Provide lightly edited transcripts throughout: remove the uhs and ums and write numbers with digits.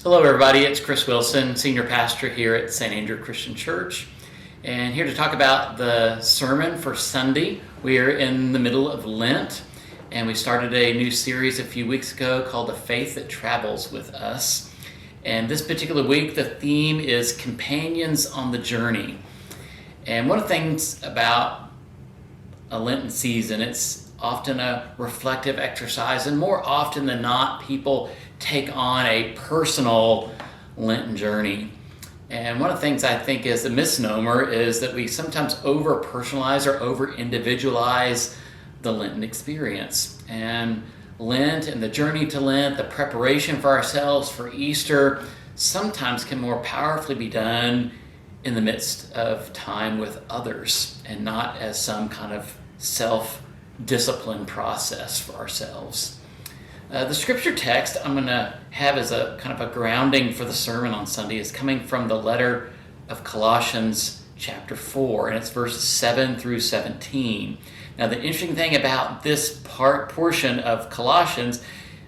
Hello, everybody. It's Chris Wilson, Senior Pastor here at St. Andrew Christian Church, and here to talk about the sermon for Sunday. We are in the middle of Lent, and we started a new series a few weeks ago called The Faith That Travels With Us. And this particular week, the theme is Companions on the Journey. And one of the things about a Lenten season, it's often a reflective exercise, and more often than not, people take on a personal Lenten journey. And one of the things I think is a misnomer is that we sometimes over-personalize or over-individualize the Lenten experience. And Lent and the journey to Lent, the preparation for ourselves for Easter, sometimes can more powerfully be done in the midst of time with others and not as some kind of self-discipline process for ourselves. The scripture text I'm going to have as a kind of a grounding for the sermon on Sunday is coming from the letter of Colossians chapter 4, and it's verses 7 through 17. Now, the interesting thing about this portion of Colossians,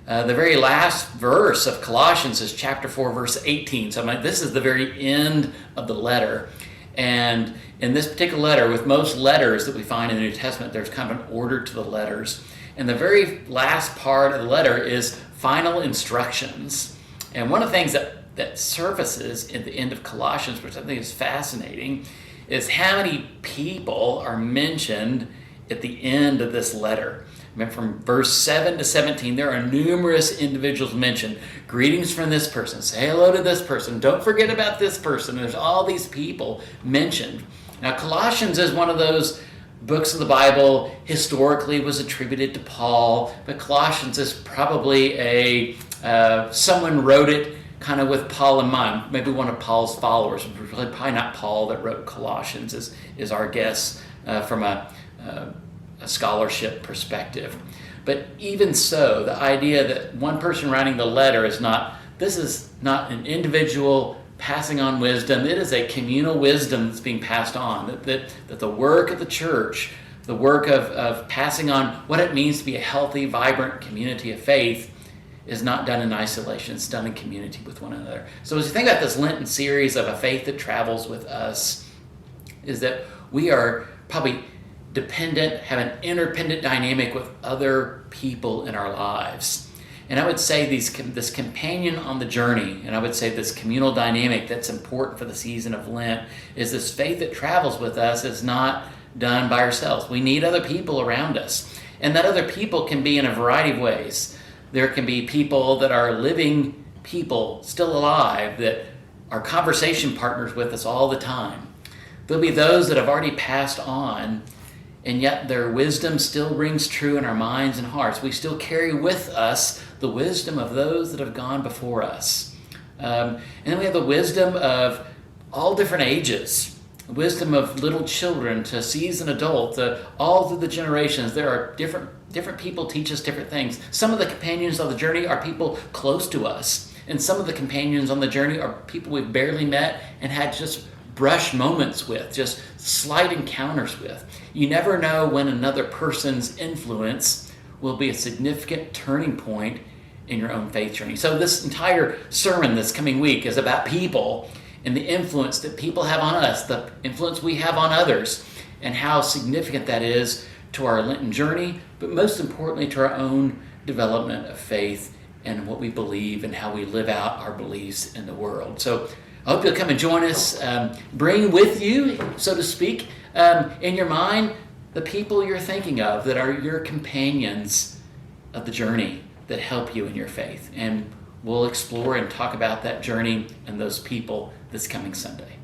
the very last verse of Colossians is chapter 4, verse 18. So this is the very end of the letter. And in this particular letter, with most letters that we find in the New Testament, there's kind of an order to the letters. And the very last part of the letter is final instructions. And one of the things that surfaces at the end of Colossians, which I think is fascinating, is how many people are mentioned at the end of this letter. I mean, from verse 7 to 17, there are numerous individuals mentioned. Greetings from this person. Say hello to this person. Don't forget about this person. There's all these people mentioned. Now, Colossians is one of those books of the Bible historically was attributed to Paul, but Colossians is probably someone wrote it kind of with Paul in mind, maybe one of Paul's followers. Probably not Paul that wrote Colossians is our guess from a scholarship perspective. But even so, the idea that one person writing the letter is not an individual passing on wisdom. It is a communal wisdom that's being passed on, that the work of the church, the work of passing on what it means to be a healthy, vibrant community of faith is not done in isolation. It's done in community with one another. So as you think about this Lenten series of a faith that travels with us, is that we are probably dependent, have an interdependent dynamic with other people in our lives. And I would say this companion on the journey, and I would say this communal dynamic that's important for the season of Lent, is this faith that travels with us is not done by ourselves. We need other people around us. And that other people can be in a variety of ways. There can be people that are living people, still alive, that are conversation partners with us all the time. There'll be those that have already passed on, and yet their wisdom still rings true in our minds and hearts. We still carry with us the wisdom of those that have gone before us. And then we have the wisdom of all different ages, the wisdom of little children to seasoned adult, all through the generations. There are different people teach us different things. Some of the companions on the journey are people close to us, and some of the companions on the journey are people we've barely met and had just brush moments with, just slight encounters with. You never know when another person's influence will be a significant turning point in your own faith journey. So this entire sermon this coming week is about people and the influence that people have on us, the influence we have on others, and how significant that is to our Lenten journey, but most importantly to our own development of faith and what we believe and how we live out our beliefs in the world. So I hope you'll come and join us. Bring with you, so to speak, in your mind, the people you're thinking of that are your companions of the journey that help you in your faith. And we'll explore and talk about that journey and those people this coming Sunday.